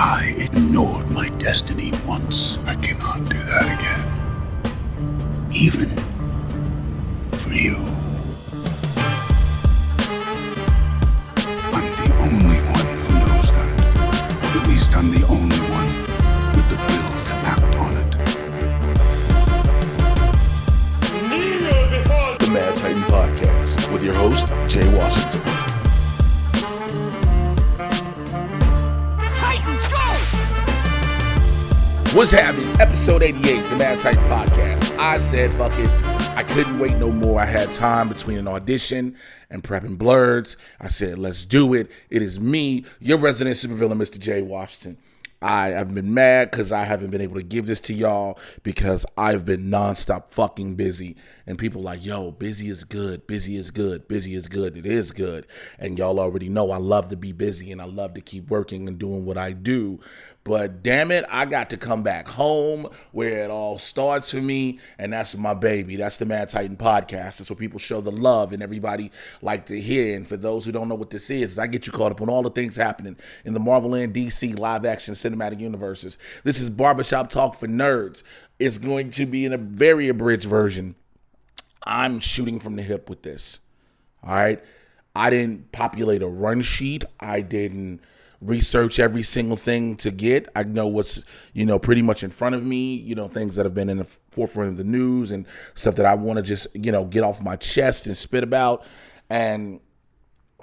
I ignored my destiny once. I cannot do that again. Even for you. I'm the only one who knows that. At least I'm the only one with the will to act on it. The Mad Titan Podcast with your host, Jay Washington. What's happening? Episode 88, the Mad Titan Podcast. I said, fuck it. I couldn't wait no more. I had time between an audition and prepping blurs. I said, let's do it. It is me, your resident supervillain, Mr. Jay Washington. I have been mad because I haven't been able to give this to y'all because I've been nonstop fucking busy. And people like, yo, busy is good. Busy is good. Busy is good. It is good. And y'all already know I love to be busy and I love to keep working and doing what I do. But damn it, I got to come back home where it all starts for me, and that's my baby. That's the Mad Titan Podcast. That's where people show the love and everybody like to hear. And for those who don't know what this is, I get you caught up on all the things happening in the Marvel and DC live-action cinematic universes. This is Barbershop Talk for Nerds. It's going to be in a very abridged version. I'm shooting from the hip with this, all right? I didn't populate a run sheet. I didn't research every single thing to get. I know what's, pretty much in front of me, things that have been in the forefront of the news and stuff that I want to just, get off my chest and spit about. And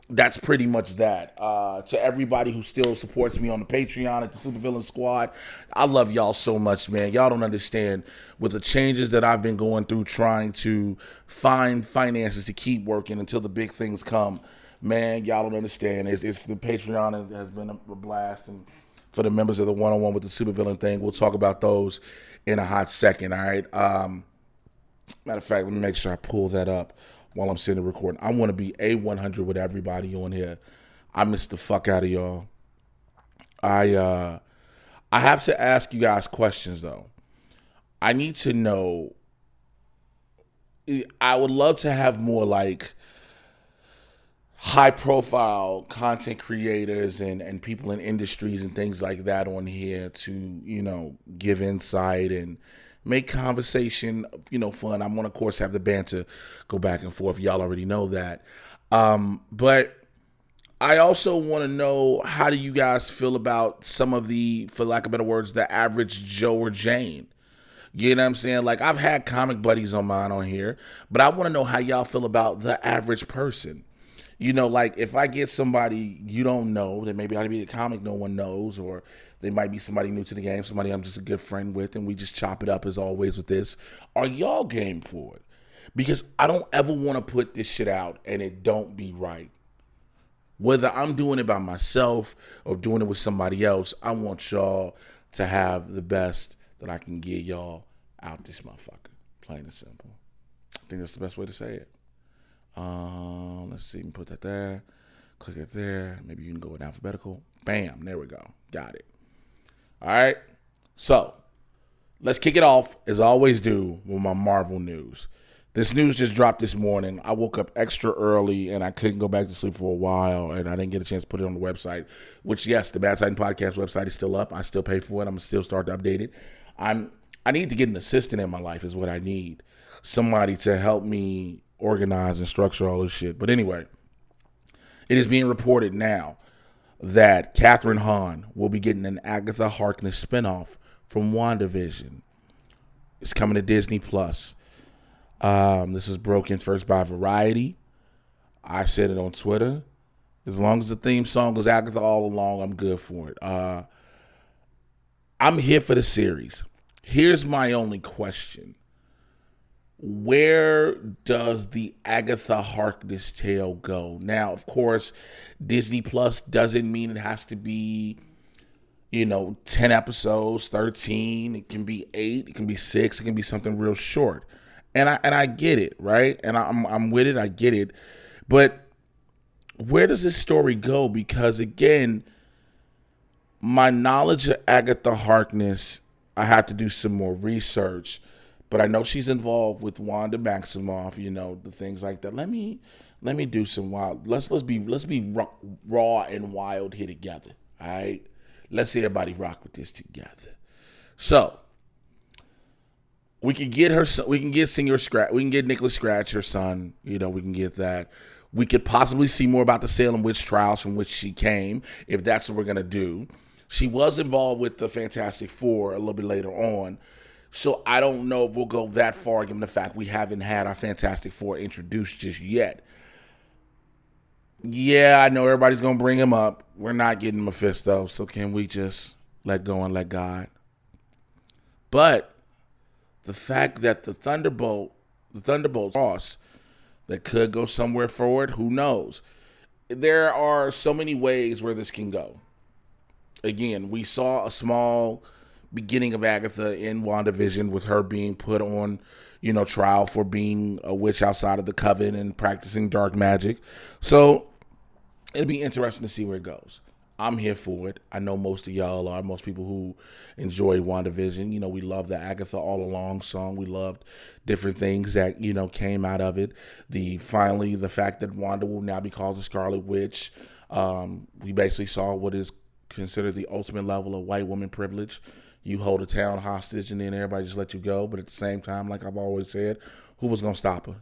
that's pretty much that. To everybody who still supports me on the Patreon at the Supervillain Squad, I love y'all so much, man. Y'all don't understand with the changes that I've been going through trying to find finances to keep working until the big things come. Man, y'all don't understand. It's the Patreon has been a blast, and for the members of the one-on-one with the supervillain thing, we'll talk about those in a hot second. All right. Matter of fact, let me make sure I pull that up while I'm sitting recording. I want to be A100 with everybody on here. I miss the fuck out of y'all. I have to ask you guys questions though. I need to know. I would love to have more like high-profile content creators and people in industries and things like that on here to, give insight and make conversation, fun. I want to, of course, have the banter go back and forth. Y'all already know that. But I also want to know, how do you guys feel about some of the, for lack of better words, the average Joe or Jane? You know what I'm saying? Like, I've had comic buddies on mine on here, but I want to know how y'all feel about the average person. Like if I get somebody you don't know, that maybe ought to be a comic no one knows, or they might be somebody new to the game, somebody I'm just a good friend with, and we just chop it up as always with this. Are y'all game for it? Because I don't ever want to put this shit out and it don't be right. Whether I'm doing it by myself or doing it with somebody else, I want y'all to have the best that I can get y'all out this motherfucker. Plain and simple. I think that's the best way to say it. Let's see, put that there, click it there. Maybe you can go in alphabetical. Bam, there we go. Got it. All right. So let's kick it off as I always do with my Marvel news. This news just dropped this morning. I woke up extra early and I couldn't go back to sleep for a while, and I didn't get a chance to put it on the website, which, yes, the Mad Titan Podcast website is still up. I still pay for it. I'm still start to update it. I need to get an assistant in my life is what I need. Somebody to help me organize and structure all this shit. But anyway, it is being reported now that Catherine Hahn will be getting an Agatha Harkness spinoff from WandaVision. It's coming to Disney Plus. This was broken first by Variety. I said it on Twitter. As long as the theme song is Agatha all along, I'm good for it. I'm here for the series. Here's my only question. Where does the Agatha Harkness tale go? Now, of course, Disney Plus doesn't mean it has to be, 10 episodes, 13. It can be 8. It can be 6. It can be something real short. And I get it, right? And I'm with it. I get it. But where does this story go? Because, again, my knowledge of Agatha Harkness, I had to do some more research. But I know she's involved with Wanda Maximoff, the things like that. Let me do some wild. Let's be raw and wild here together. All right. Let's everybody rock with this together. So we can get her. We can get Singer Scratch. We can get Nicholas Scratch, her son. We can get that. We could possibly see more about the Salem witch trials from which she came, if that's what we're gonna do. She was involved with the Fantastic Four a little bit later on. So I don't know if we'll go that far, given the fact we haven't had our Fantastic Four introduced just yet. Yeah, I know everybody's going to bring him up. We're not getting Mephisto, so can we just let go and let God? But the fact that the Thunderbolt's cross that could go somewhere forward, who knows? There are so many ways where this can go. Again, we saw a small beginning of Agatha in WandaVision with her being put on, trial for being a witch outside of the coven and practicing dark magic. So it'll be interesting to see where it goes. I'm here for it. I know most of y'all are. Most people who enjoy WandaVision, we love the Agatha All Along song. We loved different things that, came out of it. The fact that Wanda will now be called the Scarlet Witch. We basically saw what is considered the ultimate level of white woman privilege. You hold a town hostage and then everybody just let you go. But at the same time, like I've always said, who was going to stop her?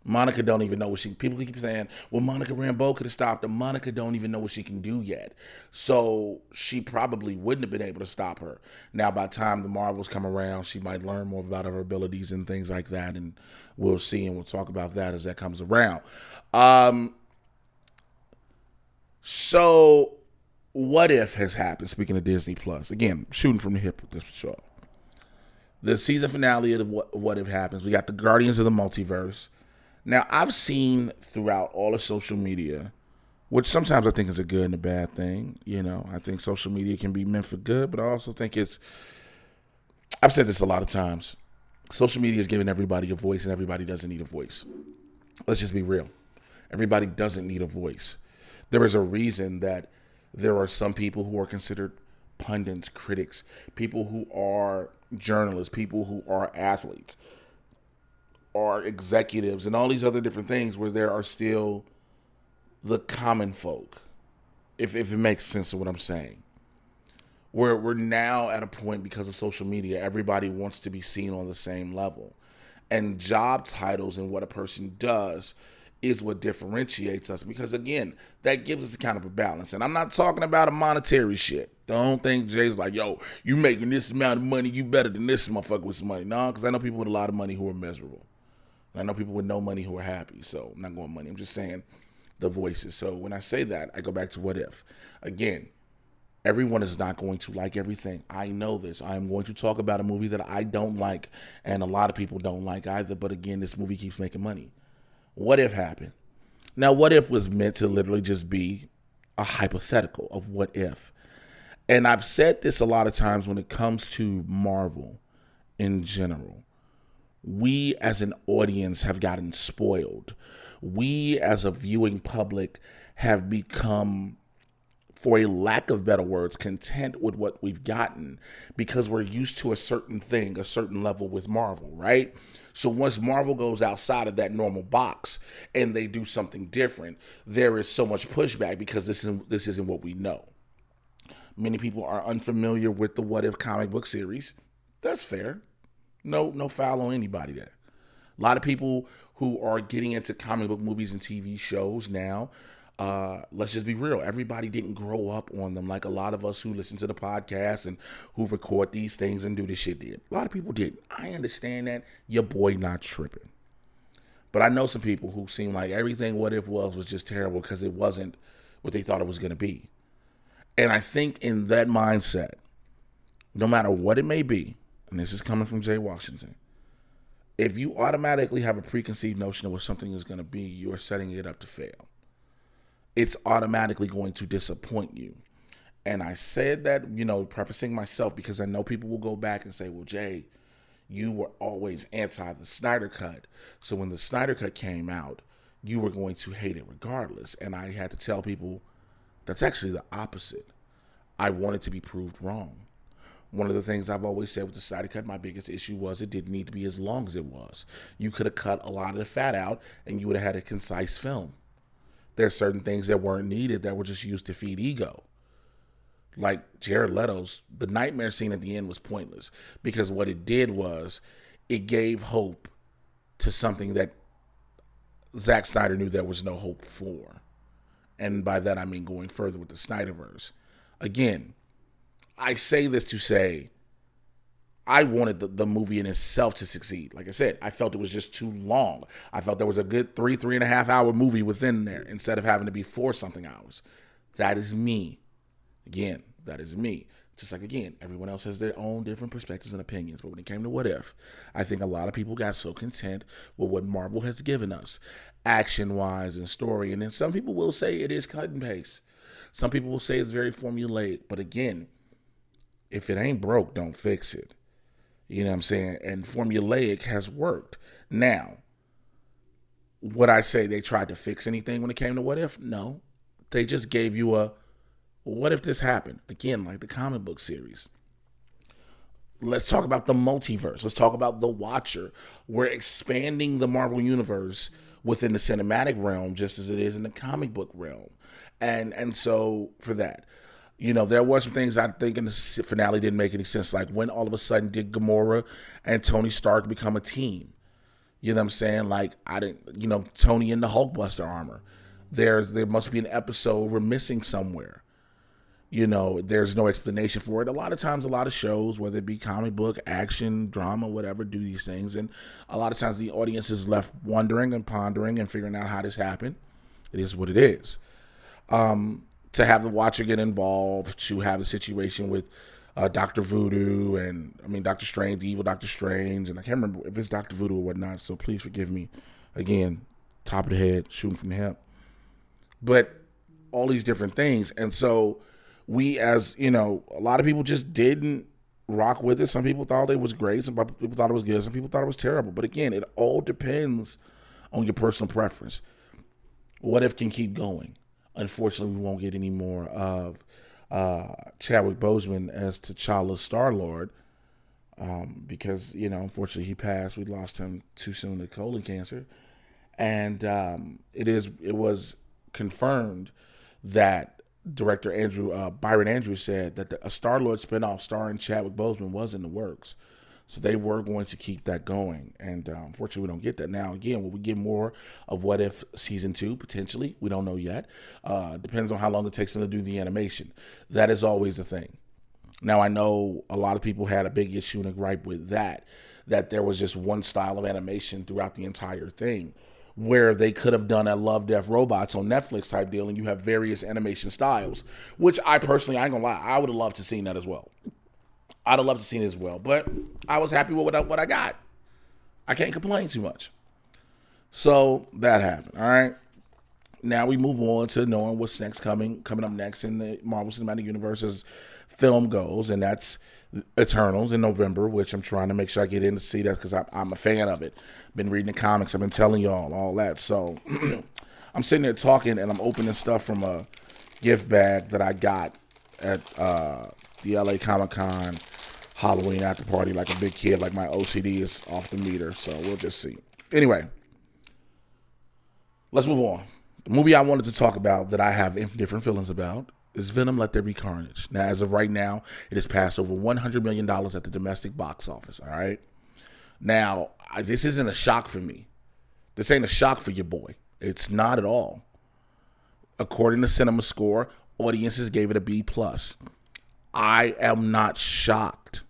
Monica don't even know what people keep saying, well, Monica Rambeau could have stopped her. Monica don't even know what she can do yet. So she probably wouldn't have been able to stop her. Now, by the time the Marvels come around, she might learn more about her abilities and things like that. And we'll see, and we'll talk about that as that comes around. So what if has happened, speaking of Disney Plus. Again, shooting from the hip with this show. The season finale of what if happens. We got the Guardians of the Multiverse. Now, I've seen throughout all of social media, which sometimes I think is a good and a bad thing. I think social media can be meant for good, but I also think I've said this a lot of times. Social media is giving everybody a voice, and everybody doesn't need a voice. Let's just be real. Everybody doesn't need a voice. There is a reason that there are some people who are considered pundits, critics, people who are journalists, people who are athletes, or executives, and all these other different things where there are still the common folk, if it makes sense of what I'm saying. Where we're now at a point, because of social media, everybody wants to be seen on the same level. And job titles and what a person does is what differentiates us, because again, that gives us kind of a balance. And I'm not talking about a monetary shit. Don't think Jay's like, yo, you making this amount of money, you better than this motherfucker with some money. No, because I know people with a lot of money who are miserable. I know people with no money who are happy. So I'm not going money. I'm just saying the voices. So when I say that, I go back to what if. Again, everyone is not going to like everything. I know this. I'm going to talk about a movie that I don't like, and a lot of people don't like either. But again, this movie keeps making money. What if happened? Now, what if was meant to literally just be a hypothetical of what if. And I've said this a lot of times when it comes to Marvel in general. We as an audience have gotten spoiled. We as a viewing public have become, for a lack of better words, content with what we've gotten because we're used to a certain thing, a certain level with Marvel, right? So once Marvel goes outside of that normal box and they do something different, there is so much pushback because this isn't what we know. Many people are unfamiliar with the What If comic book series. That's fair. No foul on anybody there. A lot of people who are getting into comic book movies and TV shows now, let's just be real. Everybody didn't grow up on them like a lot of us who listen to the podcast and who record these things and do this shit did. A lot of people didn't. I understand that. Your boy not tripping. But I know some people who seem like everything What If was just terrible because it wasn't what they thought it was going to be. And I think in that mindset, no matter what it may be, and this is coming from Jay Washington, if you automatically have a preconceived notion of what something is going to be, you're setting it up to fail. It's automatically going to disappoint you. And I said that, prefacing myself, because I know people will go back and say, well, Jay, you were always anti the Snyder Cut. So when the Snyder Cut came out, you were going to hate it regardless. And I had to tell people that's actually the opposite. I wanted to be proved wrong. One of the things I've always said with the Snyder Cut, my biggest issue was it didn't need to be as long as it was. You could have cut a lot of the fat out and you would have had a concise film. There are certain things that weren't needed that were just used to feed ego. Like Jared Leto's, the nightmare scene at the end was pointless because what it did was it gave hope to something that Zack Snyder knew there was no hope for. And by that I mean going further with the Snyderverse. Again, I say this to say I wanted the movie in itself to succeed. Like I said, I felt it was just too long. I felt there was a good 3.5 hour movie within there instead of having to be 4-something hours. That is me. Again, that is me. Just like, again, everyone else has their own different perspectives and opinions. But when it came to What If, I think a lot of people got so content with what Marvel has given us, action-wise and story. And then some people will say it is cut and paste. Some people will say it's very formulaic. But again, if it ain't broke, don't fix it. You know what I'm saying? And formulaic has worked. Now, would I say they tried to fix anything when it came to What If? No. They just gave you a, what if this happened? Again, like the comic book series. Let's talk about the multiverse. Let's talk about The Watcher. We're expanding the Marvel Universe within the cinematic realm just as it is in the comic book realm. And so for that, you know, there were some things I think in the finale didn't make any sense. Like when all of a sudden did Gamora and Tony Stark become a team? You know what I'm saying? Like Tony in the Hulkbuster armor. There must be an episode we're missing somewhere. You know, there's no explanation for it. A lot of times, a lot of shows, whether it be comic book, action, drama, whatever, do these things. And a lot of times the audience is left wondering and pondering and figuring out how this happened. It is what it is. To have the Watcher get involved, to have a situation with Dr. Voodoo Doctor Strange, the evil Doctor Strange, and I can't remember if it's Dr. Voodoo or whatnot, so please forgive me. Again, top of the head, shooting from the hip. But all these different things. And so we, as, you know, a lot of people just didn't rock with it. Some people thought it was great. Some people thought it was good. Some people thought it was terrible. But again, it all depends on your personal preference. What If can keep going? Unfortunately, we won't get any more of Chadwick Boseman as T'Challa's Star-Lord because, you know, unfortunately he passed. We lost him too soon to colon cancer. And it was confirmed that director Byron Andrews said that a Star-Lord spinoff starring Chadwick Boseman was in the works. So they were going to keep that going. And unfortunately, we don't get that. Now, again, will we get more of What If Season 2? Potentially. We don't know yet. Depends on how long it takes them to do the animation. That is always the thing. Now, I know a lot of people had a big issue and a gripe with that there was just one style of animation throughout the entire thing, where they could have done a Love, Death, Robots on Netflix type deal, and you have various animation styles, which I personally, I ain't gonna lie, I would have loved to seen that as well. I'd have loved to see it as well, but I was happy with what I got. I can't complain too much. So that happened. All right. Now we move on to knowing what's next coming up next in the Marvel Cinematic Universe as film goes, and that's Eternals in November, which I'm trying to make sure I get in to see that because I'm a fan of it. Been reading the comics. I've been telling y'all all that. So I'm sitting there talking, and I'm opening stuff from a gift bag that I got at the LA Comic-Con Halloween after party like a big kid. Like my OCD is off the meter, so we'll just see. Anyway, let's move on. The movie I wanted to talk about that I have different feelings about is Venom: Let There Be Carnage. Now, as of right now, it has passed over $100 million at the domestic box office, all right? Now, this isn't a shock for me. This ain't a shock for your boy. It's not at all. According to Cinema Score, audiences gave it a B+. I am not shocked.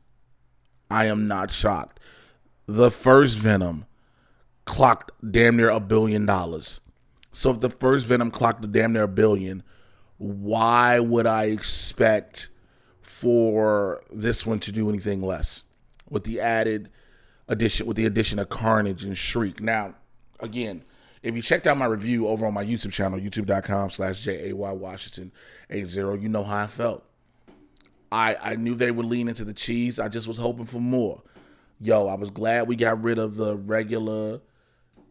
I am not shocked. The first Venom clocked damn near $1 billion. So if the first Venom clocked damn near $1 billion, why would I expect for this one to do anything less? With the addition of Carnage and Shriek. Now, again, if you checked out my review over on my YouTube channel, youtube.com/JAYWashington80, you know how I felt. I knew they would lean into the cheese. I just was hoping for more. Yo, I was glad we got rid of the regular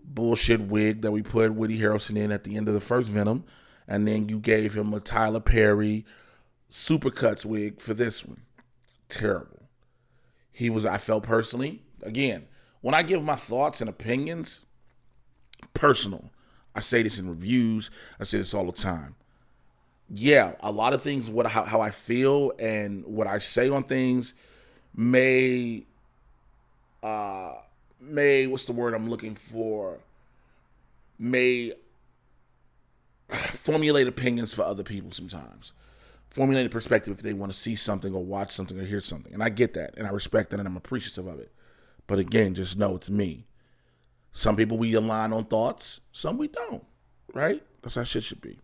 bullshit wig that we put Woody Harrelson in at the end of the first Venom. And then you gave him a Tyler Perry Supercuts wig for this one. Terrible. I felt personally, again, when I give my thoughts and opinions, personal. I say this in reviews. I say this all the time. yeah, a lot of things, how I feel and what I say on things may what's the word I'm looking for? May formulate opinions for other people sometimes. Formulate a perspective if they want to see something or watch something or hear something. And I get that and I respect that and I'm appreciative of it. But again, just know it's me. Some people we align on thoughts, some we don't, right? That's how shit should be.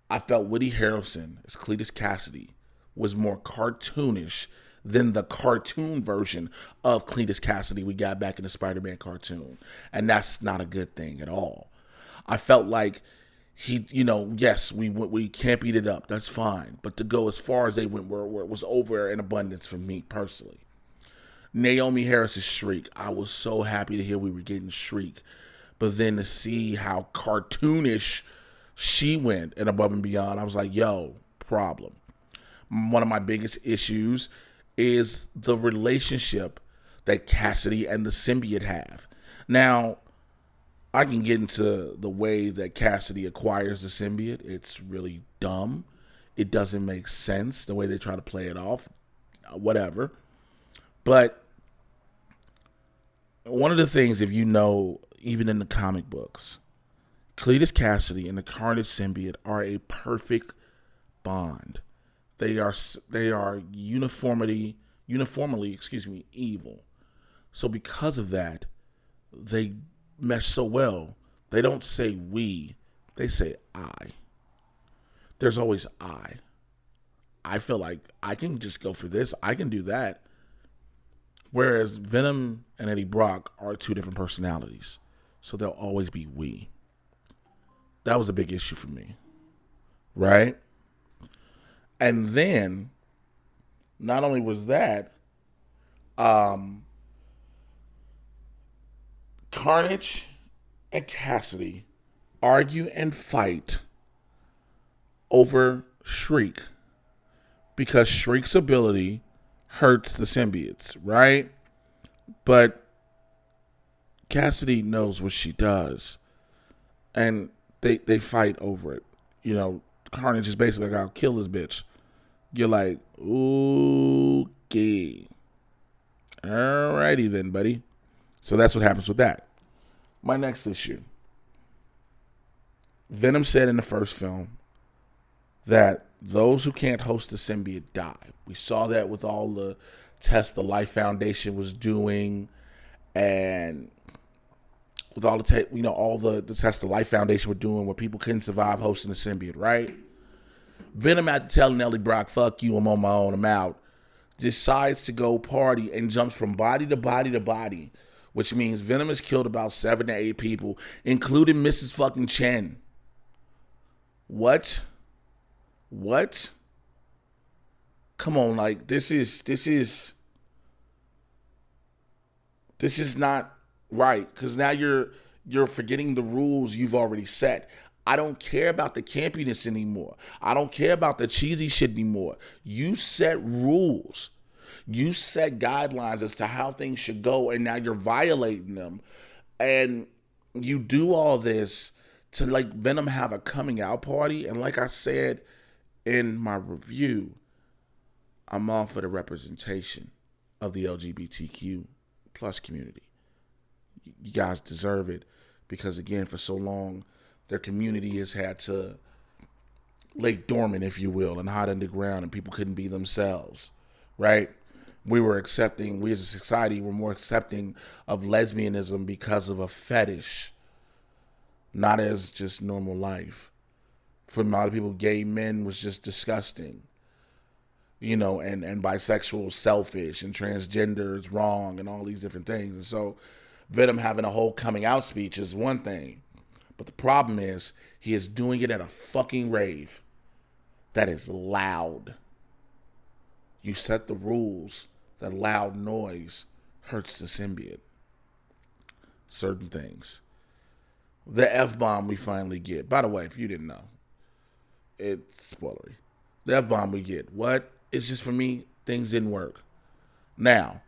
I felt Woody Harrelson as Cletus Cassidy was more cartoonish than the cartoon version of Cletus Cassidy we got back in the Spider-Man cartoon. And that's not a good thing at all. I felt like he, yes, we campied it up. That's fine. But to go as far as they went where it was over in abundance for me personally. Naomi Harris's Shriek. I was so happy to hear we were getting Shriek. But then to see how cartoonish she went and above and beyond, I was like, yo, problem. One of my biggest issues is the relationship that Cassidy and the symbiote have. Now, I can get into the way that Cassidy acquires the symbiote. It's really dumb. It doesn't make sense the way they try to play it off. Whatever. But one of the things, if you know, even in the comic books, Cletus Cassidy and the Carnage symbiote are a perfect bond. They are uniformly, evil. So because of that, they mesh so well. They don't say we, they say I. There's always I. I feel like I can just go for this. I can do that. Whereas Venom and Eddie Brock are two different personalities. So they'll always be we. That was a big issue for me. Right? And then, not only was that, Carnage and Cassidy argue and fight over Shriek because Shriek's ability hurts the symbiotes, right? But Cassidy knows what she does, and they fight over it. Carnage is basically like, I'll kill this bitch. You're like, okay. Alrighty then, buddy. So that's what happens with that. My next issue. Venom said in the first film that those who can't host the symbiote die. We saw that with all the tests the Life Foundation was doing, and with all the all the tests the Life Foundation were doing where people couldn't survive hosting the symbiote, right? Venom, after telling Ellie Brock, fuck you, I'm on my own, I'm out, decides to go party and jumps from body to body to body, which means Venom has killed about 7 to 8 people, including Mrs. fucking Chen. What? Come on, like, this is not right, because now you're forgetting the rules you've already set. I don't care about the campiness anymore. I don't care about the cheesy shit anymore. You set rules. You set guidelines as to how things should go, and now you're violating them. And you do all this to like Venom have a coming out party. And like I said in my review, I'm all for the representation of the LGBTQ plus community. You guys deserve it, because again, for so long, their community has had to lay dormant, if you will, and hide underground, and people couldn't be themselves, right? We as a society were more accepting of lesbianism because of a fetish, not as just normal life. For a lot of people, gay men was just disgusting, and bisexual selfish, and transgender is wrong, and all these different things. And so Venom having a whole coming out speech is one thing. But the problem is, he is doing it at a fucking rave that is loud. You set the rules that loud noise hurts the symbiote. Certain things. The F-bomb we finally get. By the way, if you didn't know, it's spoilery. The F-bomb we get. What? It's just, for me, things didn't work. Now,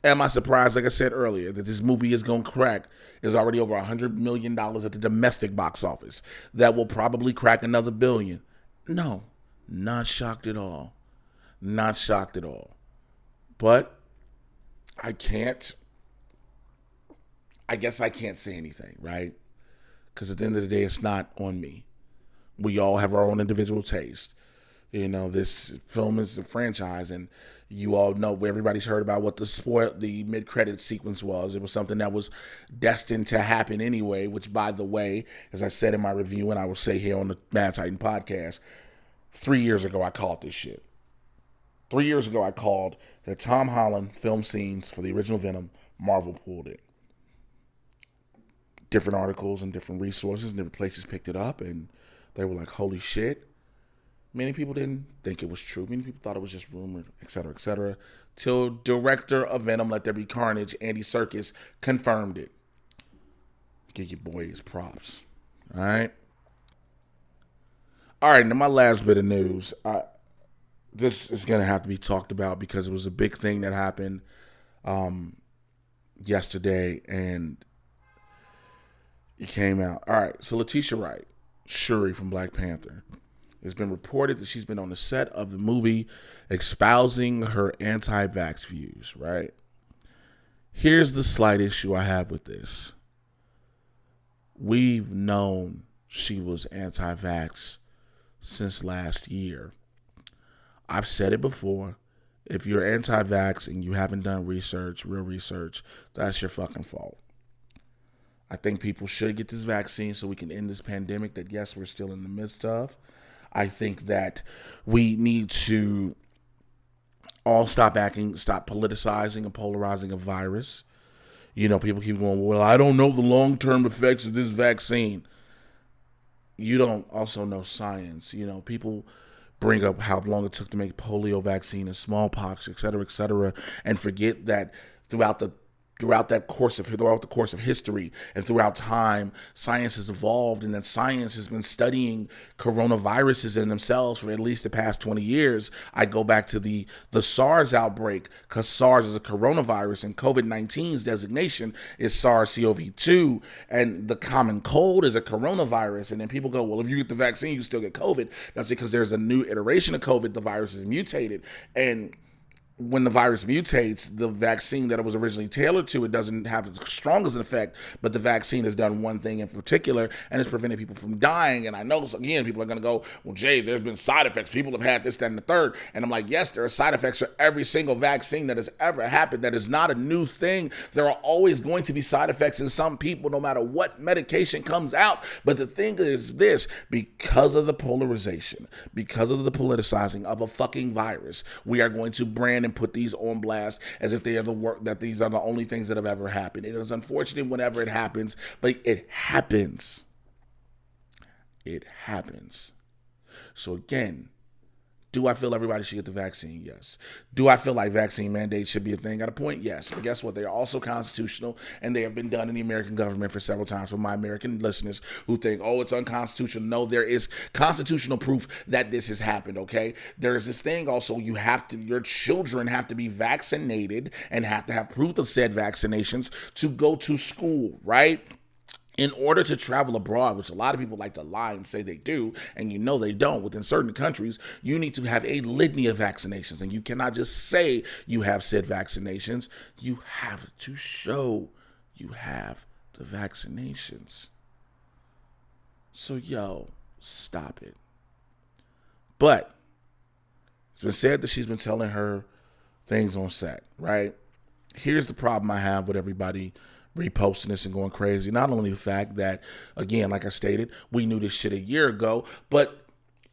Am I surprised, like I said earlier, that this movie is going to crack? Is already over $100 million at the domestic box office. That will probably crack another $1 billion. No, not shocked at all. Not shocked at all. But I guess I can't say anything, right? Because at the end of the day, it's not on me. We all have our own individual taste. You know, this film is a franchise, and you all know, everybody's heard about what the mid-credit sequence was. It was something that was destined to happen anyway, which, by the way, as I said in my review, and I will say here on the Mad Titan podcast, 3 years ago I called this shit. 3 years ago I called that Tom Holland film scenes for the original Venom, Marvel pulled it. Different articles and different resources and different places picked it up, and they were like, holy shit. Many people didn't think it was true. Many people thought it was just rumored, etc., till director of Venom, Let There Be Carnage, Andy Serkis, confirmed it. Give your boy his props. All right? All right, now my last bit of news. This is going to have to be talked about because it was a big thing that happened yesterday, and it came out. All right, so Letitia Wright, Shuri from Black Panther, it's been reported that she's been on the set of the movie espousing her anti-vax views, right? Here's the slight issue I have with this. We've known she was anti-vax since last year. I've said it before. If you're anti-vax and you haven't done research, real research, that's your fucking fault. I think people should get this vaccine so we can end this pandemic that, yes, we're still in the midst of. I think that we need to all stop politicizing and polarizing a virus. You know, people keep going, well, I don't know the long-term effects of this vaccine. You don't also know science. You know, people bring up how long it took to make polio vaccine and smallpox, et cetera, and forget that throughout the course of history and throughout time, science has evolved, and that science has been studying coronaviruses in themselves for at least the past 20 years. I go back to the SARS outbreak, because SARS is a coronavirus and COVID-19's designation is SARS-CoV-2, and the common cold is a coronavirus. And then people go, well, if you get the vaccine, you still get COVID. That's because there's a new iteration of COVID. The virus is mutated, and when the virus mutates, the vaccine that it was originally tailored to, it doesn't have as strong as an effect, but the vaccine has done one thing in particular, and it's prevented people from dying. And I know, again, people are going to go, well, Jay, there's been side effects. People have had this, that, and the third. And I'm like, yes, there are side effects for every single vaccine that has ever happened. That is not a new thing. There are always going to be side effects in some people, no matter what medication comes out. But the thing is this, because of the polarization, because of the politicizing of a fucking virus, we are going to brand and put these on blast as if they are that these are the only things that have ever happened. It is unfortunate whenever it happens, but it happens. It happens. So again, do I feel everybody should get the vaccine? Yes. Do I feel like vaccine mandates should be a thing at a point? Yes. But guess what? They are also constitutional, and they have been done in the American government for several times. For my American listeners who think, oh, it's unconstitutional. No, there is constitutional proof that this has happened, okay? There is this thing also, your children have to be vaccinated and have to have proof of said vaccinations to go to school, right? In order to travel abroad, which a lot of people like to lie and say they do, and you know they don't, within certain countries, you need to have a litany of vaccinations. And you cannot just say you have said vaccinations. You have to show you have the vaccinations. So, stop it. But it's been said that she's been telling her things on set, right? Here's the problem I have with everybody reposting this and going crazy. Not only the fact that, again, like I stated, we knew this shit a year ago, but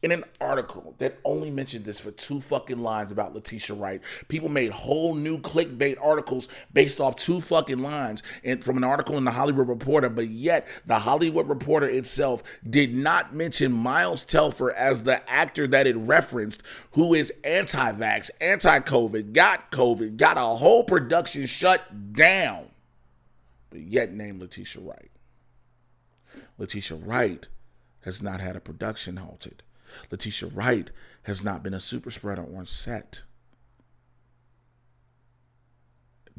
in an article that only mentioned this for 2 fucking lines about Letitia Wright, people made whole new clickbait articles based off 2 fucking lines and from an article in the Hollywood Reporter, but yet the Hollywood Reporter itself did not mention Miles Telfer as the actor that it referenced, who is anti-vax, anti-COVID, got a whole production shut down, but yet named Letitia Wright. Letitia Wright has not had a production halted. Letitia Wright has not been a super spreader on set.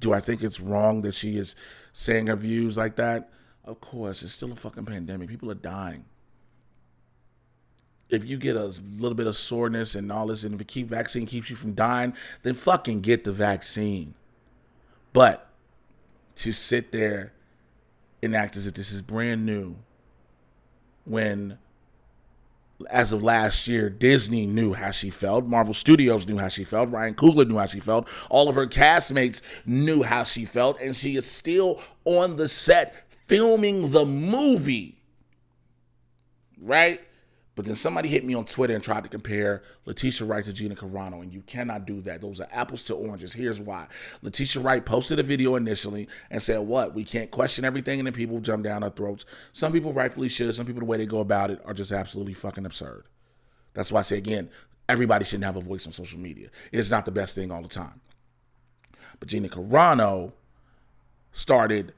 Do I think it's wrong that she is saying her views like that? Of course, it's still a fucking pandemic. People are dying. If you get a little bit of soreness and all this, and if the vaccine keeps you from dying, then fucking get the vaccine. But to sit there and act as if this is brand new, when, as of last year, Disney knew how she felt, Marvel Studios knew how she felt, Ryan Coogler knew how she felt, all of her castmates knew how she felt, and she is still on the set filming the movie, right? But then somebody hit me on Twitter and tried to compare Letitia Wright to Gina Carano, and you cannot do that. Those are apples to oranges. Here's why. Letitia Wright posted a video initially and said, what? We can't question everything, and then people jump down our throats. Some people rightfully should. Some people, the way they go about it, are just absolutely fucking absurd. That's why I say, again, everybody shouldn't have a voice on social media. It's not the best thing all the time. But Gina Carano started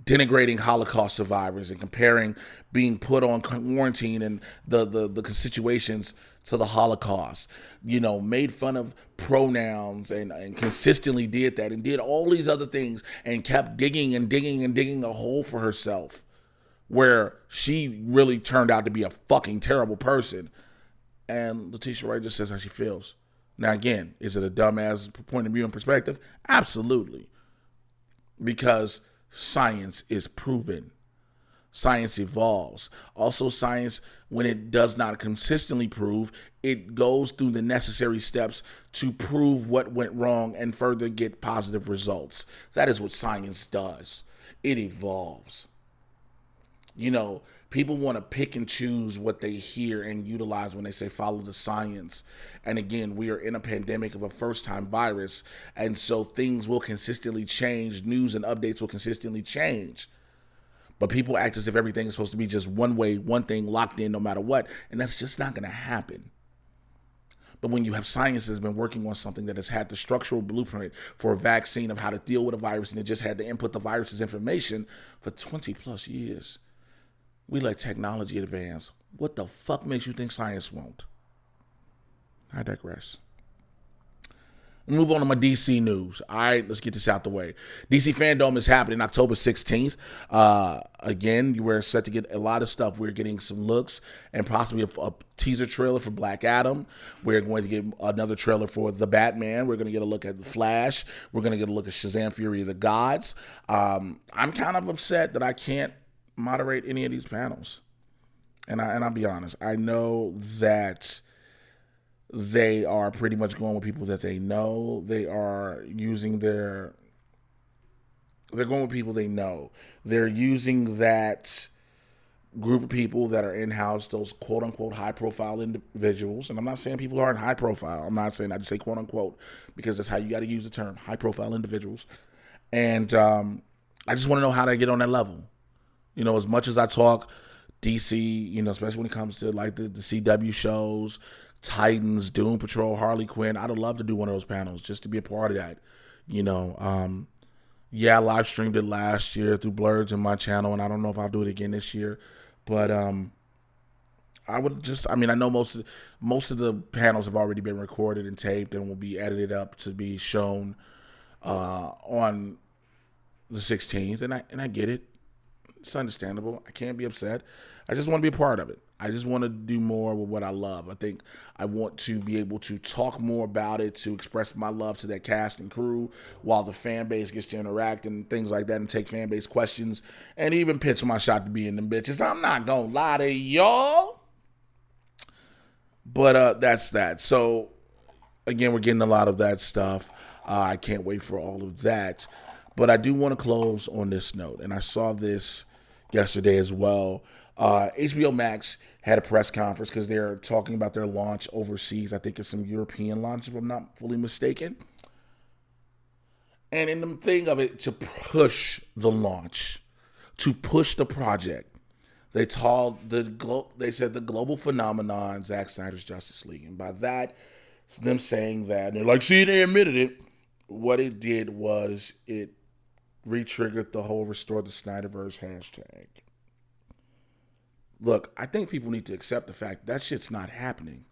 denigrating Holocaust survivors and comparing being put on quarantine and the situations to the Holocaust, made fun of pronouns and consistently did that and did all these other things and kept digging and digging and digging a hole for herself where she really turned out to be a fucking terrible person. And Letitia Wright just says how she feels. Now, again, is it a dumbass point of view and perspective? Absolutely. Because science is proven. Science evolves. Also, science, when it does not consistently prove, it goes through the necessary steps to prove what went wrong and further get positive results. That is what science does. It evolves. People want to pick and choose what they hear and utilize when they say follow the science. And again, we are in a pandemic of a first-time virus, and so things will consistently change. News and updates will consistently change. But people act as if everything is supposed to be just one way, one thing, locked in no matter what, and that's just not going to happen. But when you have science that's been working on something that has had the structural blueprint for a vaccine of how to deal with a virus, and it just had to input the virus's information for 20 plus years, we let technology advance. What the fuck makes you think science won't? I digress. Move on to my DC news. All right, let's get this out the way. DC Fandome is happening October 16th. Again, we're set to get a lot of stuff. We're getting some looks and possibly a teaser trailer for Black Adam. We're going to get another trailer for The Batman. We're going to get a look at The Flash. We're going to get a look at Shazam! Fury of the Gods. I'm kind of upset that I can't moderate any of these panels. And I'll be honest. I know that they are pretty much going with people that they know. They're going with people they know. They're using that group of people that are in-house, those quote-unquote high-profile individuals. And I'm not saying people aren't high-profile. I'm not saying, I just say quote-unquote, because that's how you got to use the term, high-profile individuals. And I just want to know how they get on that level. As much as I talk DC, especially when it comes to like the CW shows, Titans, Doom Patrol, Harley Quinn, I'd love to do one of those panels just to be a part of that. I live streamed it last year through Blurs in my channel, and I don't know if I'll do it again this year. But I know most of the panels have already been recorded and taped and will be edited up to be shown on the 16th, and I get it. It's understandable. I can't be upset. I just want to be a part of it. I just want to do more with what I love. I think I want to be able to talk more about it, to express my love to that cast and crew while the fan base gets to interact and things like that and take fan base questions and even pitch my shot to be in them bitches. I'm not going to lie to y'all. But that's that. So, again, we're getting a lot of that stuff. I can't wait for all of that. But I do want to close on this note, and I saw this yesterday as well. HBO Max had a press conference because they're talking about their launch overseas. I think it's some European launch, if I'm not fully mistaken. And in the thing of it, to push the launch, to push the project, they said the global phenomenon, Zack Snyder's Justice League. And by that, it's them saying that, and they're like, see, they admitted it. What it did was it re-triggered the whole Restore the Snyderverse hashtag. Look, I think people need to accept the fact that shit's not happening.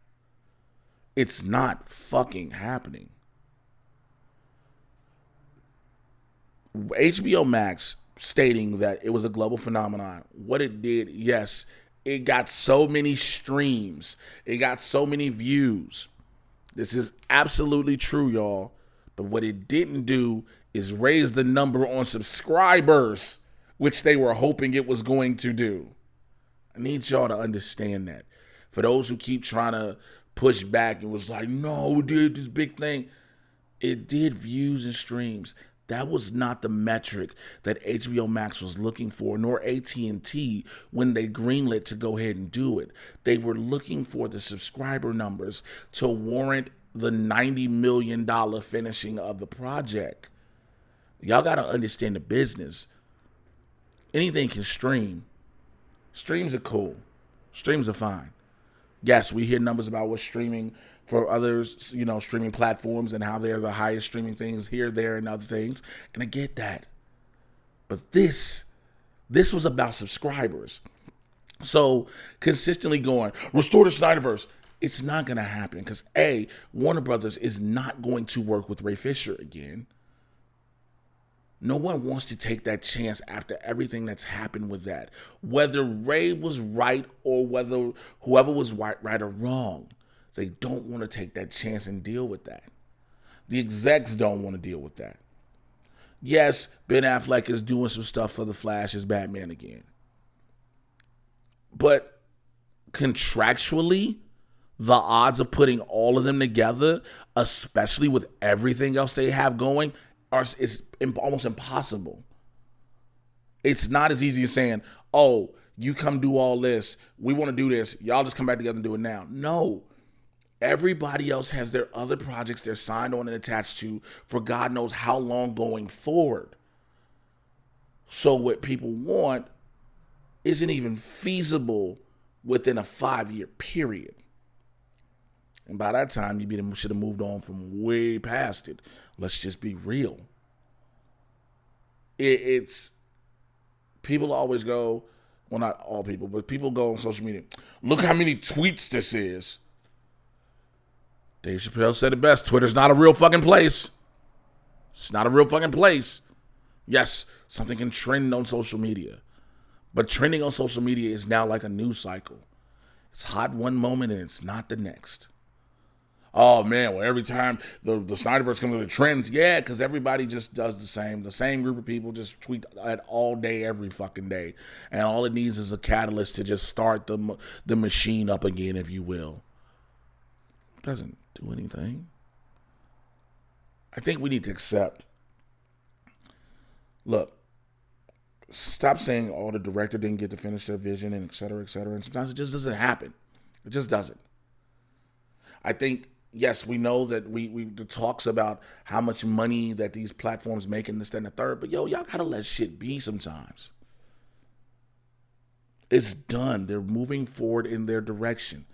It's not fucking happening. HBO Max stating that it was a global phenomenon. What it did, yes, it got so many streams. It got so many views. This is absolutely true, y'all. But what it didn't do is raise the number on subscribers, which they were hoping it was going to do. I need y'all to understand that. For those who keep trying to push back and was like, no, it did this big thing. It did views and streams. That was not the metric that HBO Max was looking for, nor AT&T when they greenlit to go ahead and do it. They were looking for the subscriber numbers to warrant the $90 million finishing of the project. Y'all got to understand the business. Anything can stream. Streams are cool. Streams are fine. Yes, we hear numbers about what's streaming for others, streaming platforms and how they're the highest streaming things here, there, and other things. And I get that. But this was about subscribers. So consistently going, restore the Snyderverse. It's not going to happen because Warner Brothers is not going to work with Ray Fisher again. No one wants to take that chance after everything that's happened with that. Whether Ray was right or whether whoever was right or wrong, they don't want to take that chance and deal with that. The execs don't want to deal with that. Yes, Ben Affleck is doing some stuff for The Flash as Batman again. But contractually, the odds of putting all of them together, especially with everything else they have going, is almost impossible. It's not as easy as saying, oh, you come do all this. We want to do this. Y'all just come back together and do it now. No. Everybody else has their other projects they're signed on and attached to for God knows how long going forward. So what people want isn't even feasible within a 5-year period. And by that time, you should have moved on from way past it. Let's just be real. It's people always go, well, not all people, but people go on social media. Look how many tweets this is. Dave Chappelle said it best. Twitter's not a real fucking place. It's not a real fucking place. Yes, something can trend on social media. But trending on social media is now like a news cycle. It's hot one moment and it's not the next. Oh, man, well, every time the Snyderverse comes to the trends, yeah, because everybody just does the same. The same group of people just tweet it all day, every fucking day. And all it needs is a catalyst to just start the machine up again, if you will. It doesn't do anything. I think we need to accept. Look, stop saying, oh, the director didn't get to finish their vision and et cetera, et cetera. And sometimes it just doesn't happen. It just doesn't. I think, yes, we know that the talks about how much money that these platforms make and this, that, and the third, but y'all gotta let shit be sometimes. It's done. They're moving forward in their direction.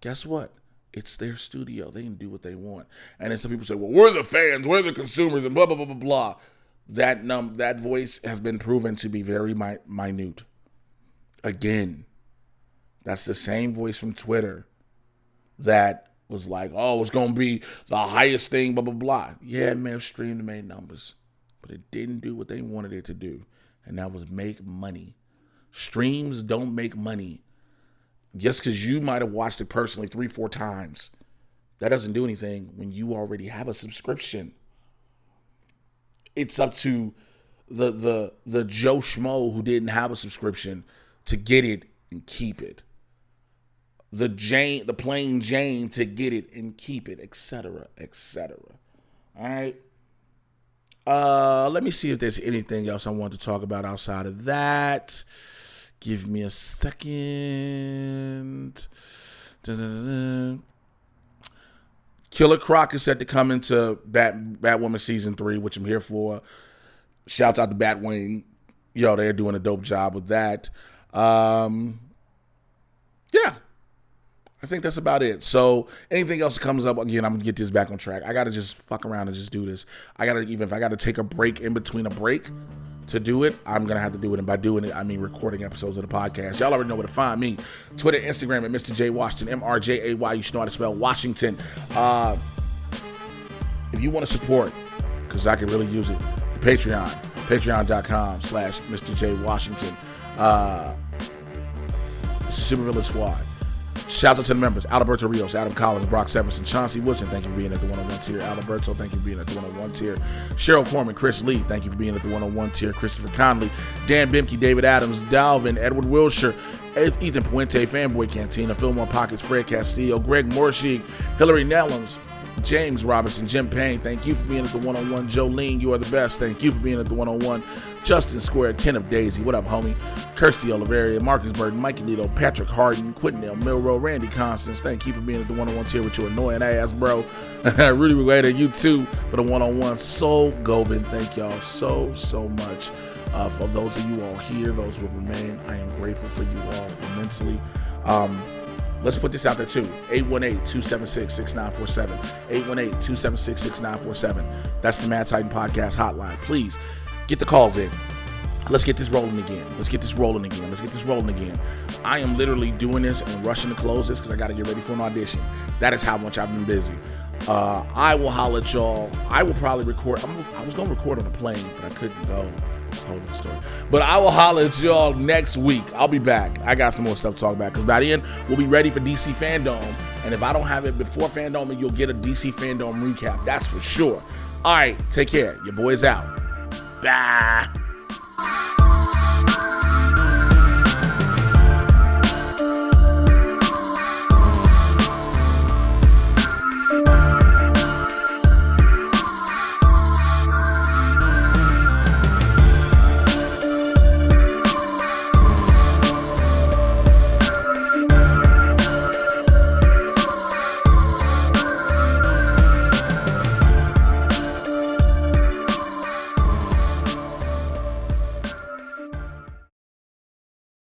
Guess what? It's their studio. They can do what they want. And then some people say, well, we're the fans, we're the consumers, and blah, blah, blah, blah, blah. That voice has been proven to be very minute. Again, that's the same voice from Twitter that was like, oh, it's going to be the highest thing, blah, blah, blah. Yeah, it may have streamed and made numbers, but it didn't do what they wanted it to do, and that was make money. Streams don't make money. Just because you might have watched it personally 3-4 times, that doesn't do anything when you already have a subscription. It's up to the Joe Schmo who didn't have a subscription to get it and keep it. The plain Jane to get it and keep it, etc., etc. All right. Let me see if there's anything else I want to talk about outside of that. Give me a second. Da-da-da-da. Killer Croc is set to come into Batwoman Season 3, which I'm here for. Shouts out to Batwing. Yo, they're doing a dope job with that. Yeah. I think that's about it. So anything else that comes up, again, I'm going to get this back on track. I got to just fuck around and just do this. Even if I got to take a break in between a break to do it, I'm going to have to do it. And by doing it, I mean recording episodes of the podcast. Y'all already know where to find me. Twitter, Instagram at Mr. J Washington, MRJAY. You should know how to spell Washington. If you want to support, because I can really use it, the Patreon. Patreon.com/Mr. J Washington. It's the Super Villain Squad. Shout out to the members: Alberto Rios, Adam Collins, Brock Severson, Chauncey Woodson, thank you for being at the 101 tier. Alberto, thank you for being at the 101 tier. Cheryl Corman, Chris Lee, thank you for being at the 101 tier. Christopher Conley, Dan Bimke, David Adams, Dalvin, Edward Wilshire, Ethan Puente, Fanboy Cantina, Fillmore Pockets, Fred Castillo, Greg Morsheek, Hillary Nellums, James Robinson, Jim Payne, thank you for being at the 101. Jolene, you are the best, thank you for being at the 101. Justin Square, Kenneth Daisy, what up, homie? Kirsty Oliveria, Marcus Burton, Mikey Lito, Patrick Harden, Quintel Milrow, Randy Constance, thank you for being at the 101 tier with your annoying ass, bro. Really related to you too for the 101. So Govin, thank y'all so much. For those of you all here, those who remain, I am grateful for you all immensely. Let's put this out there too. 818-276-6947. 818-276-6947. That's the Mad Titan Podcast hotline. Please get the calls in. Let's get this rolling again. I am literally doing this and rushing to close this because I got to get ready for an audition. That is how much I've been busy. I will holler at y'all. I will probably record. I was going to record on a plane, but I couldn't go. Hold the story. But I will holler at y'all next week. I'll be back. I got some more stuff to talk about because by the end, we'll be ready for DC Fandome. And if I don't have it before Fandome, you'll get a DC Fandome recap. That's for sure. All right. Take care. Your boy's out. Bye.